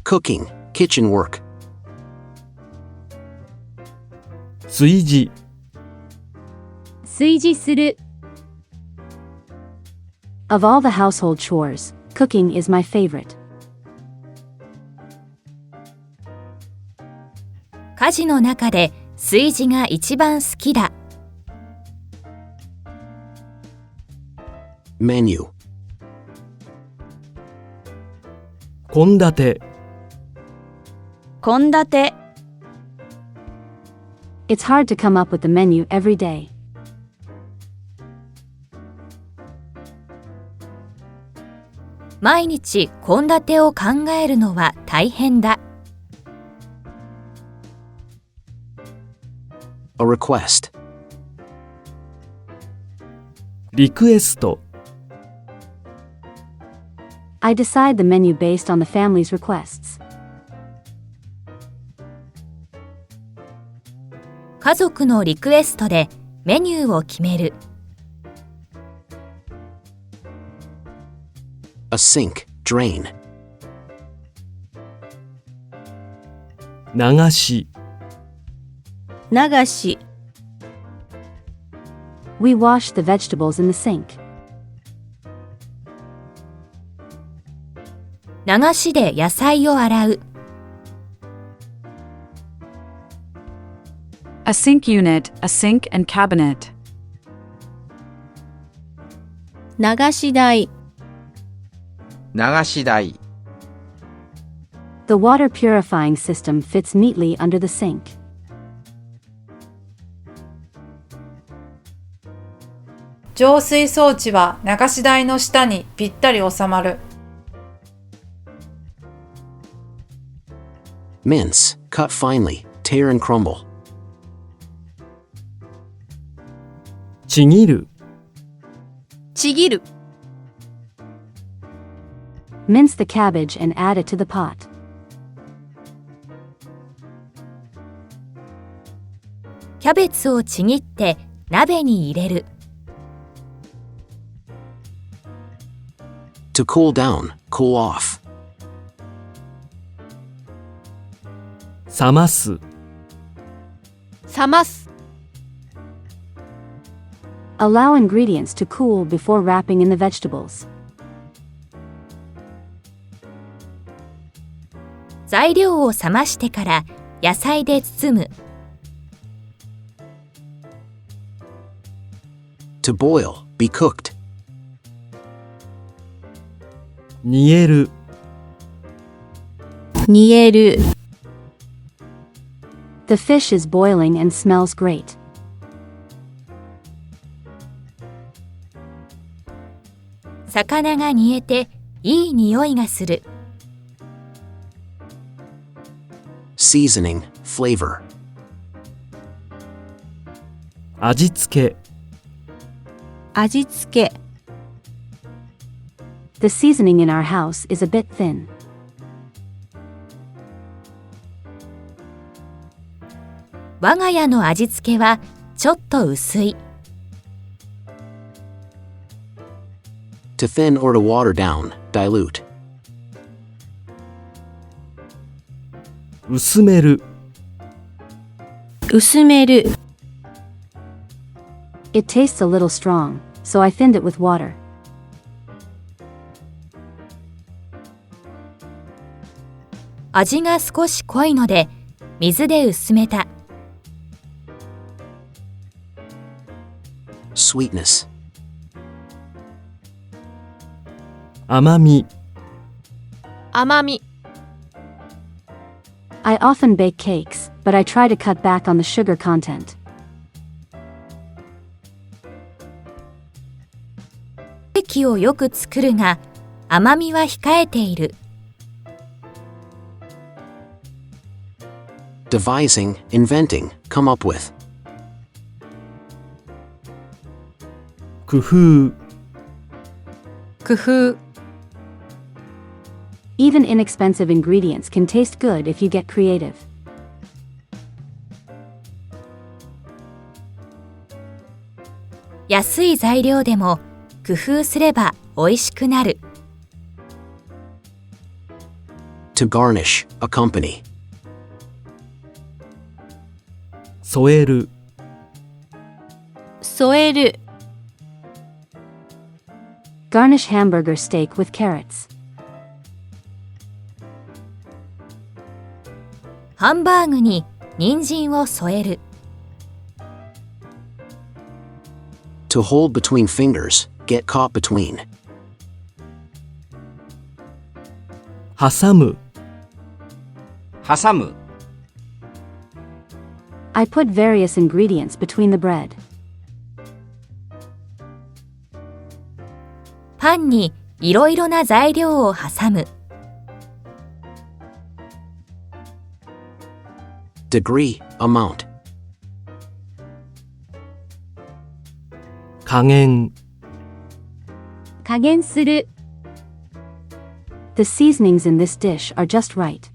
cooking, kitchen work. 炊事、炊事する。Of all the household chores, cooking is my favorite. 家事の中で炊事が一番好きだ。Menu. 献立、献立、It's hard to come up with the menu every day. 毎日献立を考えるのは大変だ。A request. リクエスト、I decide the menu based on the family's requests. 家族のリクエストでメニューを決める。A sink, drain. 流し、流し、We wash the vegetables in the sink. 流しで野菜を洗う。A sink unit, a sink and cabinet. 流し台、流し台、 The water purifying system fits neatly under the sink. 浄水装置は流し台の下にぴったり収まる。Mince, cut finely, tear and crumble. ちぎる、ちぎる。Mince the cabbage and add it to the pot. キャベツをちぎって鍋に入れる。To cool down, cool off. 冷ます、冷ます。Allow ingredients to cool before wrapping in the vegetables. 材料を冷ましてから野菜で包む。To boil, be cooked. 煮える、煮える。The fish is boiling and smells great. 魚が煮えていい匂いがする。Seasoning, flavor. 味付け、味付け。The seasoning in our house is a bit thin. 我が家の味付けはちょっと薄い。To thin or to water down, dilute. 薄める、薄める。It tastes a little strong, so I thinned it with water. 味が少し濃いので水で薄めた。Sweetness. 甘み、甘み。I often bake cakes, but I try to cut back on the sugar content. ケーキをよく作るが甘みは控えている。Devising, inventing, come up with. 工夫、工夫、Even inexpensive ingredients can taste good if you get creative. 安い材料でも工夫すれば美味しくなる。To garnish, accompany. 添える、添える、 Garnish hamburger steak with carrots. ハンバーグに人参を添える。To hold between fingers, get caught between. 挟む、挟む。I put various ingredients between the bread. パンにいろいろな材料を挟む。Degree, amount. 加減、加減する。The seasonings in this dish are just right.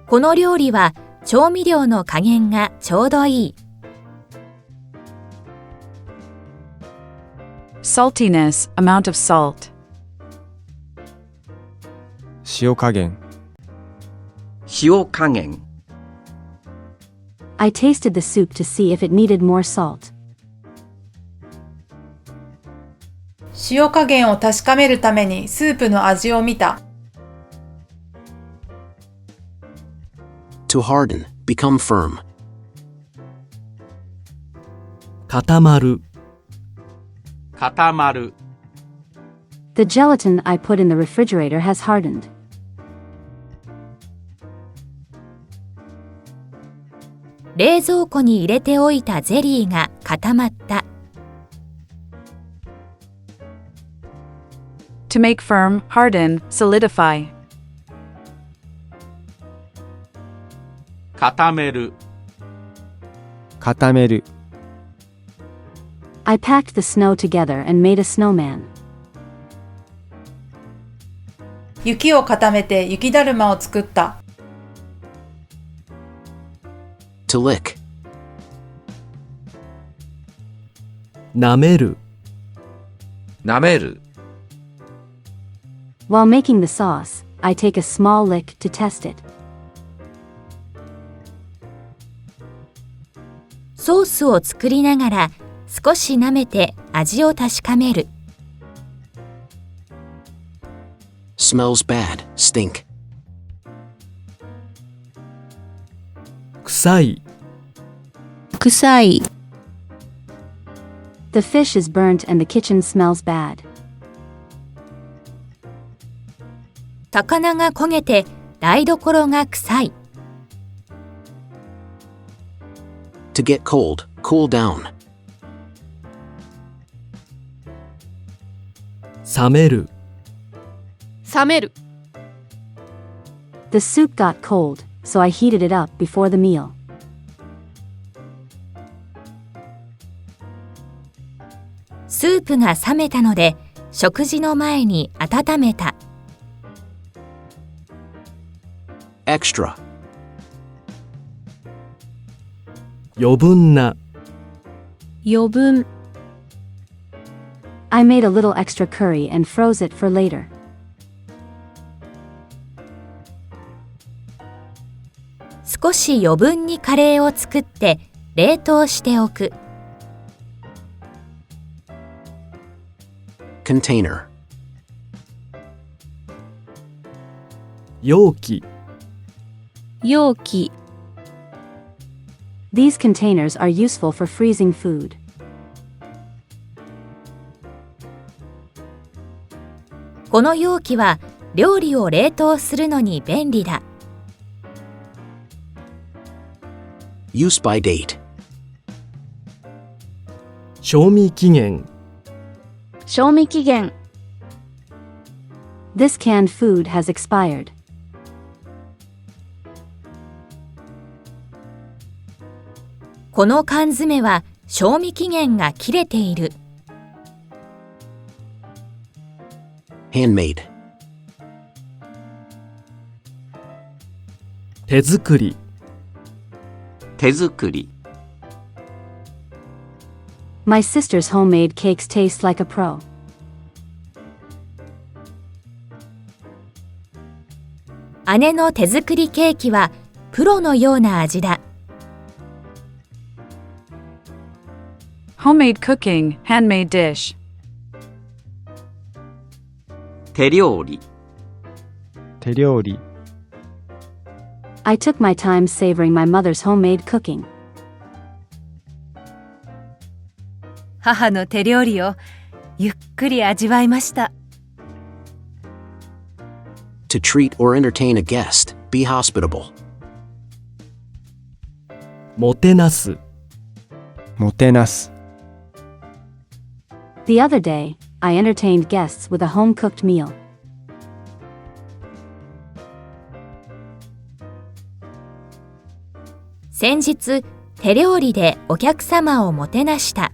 この料理は調味料の加減がちょうどいい。Saltiness, amount of salt. 塩加減、塩加減。I tasted the soup to see if it needed more salt. 塩加減を確かめるためにスープの味を見た。To harden, become firm. 固まる、固まる。The gelatin I put in the refrigerator has hardened. 冷蔵庫に入れておいたゼリーが固まった。To make firm, harden, solidify. 固める。固める、 I packed the snow together and made a snowman. 雪を固めて雪だるまを作った。To lick. 舐める、舐める。While making the sauce, I take a small lick to test it. ソースを作りながら少し舐めて味を確かめる。Smells bad, stink. 臭い、臭い。The fish is burnt and the kitchen smells bad. 高菜が焦げて台所が臭い。To get cold, cool down. 冷める、冷める。The soup got cold, so I heated it up before the meal. スープが冷めたので食事の前に温めた。Extra. 余分な、余分。I made a little extra curry and froze it for later. 少し余分にカレーを作って冷凍しておく。Container. 容器、容器。These containers are useful for freezing food. この容器は料理を冷凍するのに便利だ。Use by date. 賞味期限、賞味期限。This canned food has expired. この缶詰は賞味期限が切れている。Handmade. 手作り、手作り。My sister's homemade cakes taste like a pro. 姉の手作りケーキはプロのような味だ。Homemade cooking, handmade dish. 手料理。手料理 I took my time savoring my mother's homemade cooking. 母の手料理をゆっくり味わいました。To treat or entertain a guest, be hospitable. もてなす、もてなす The other day, I entertained guests with a home-cooked meal. 先日、手料理でお客様をもてなした。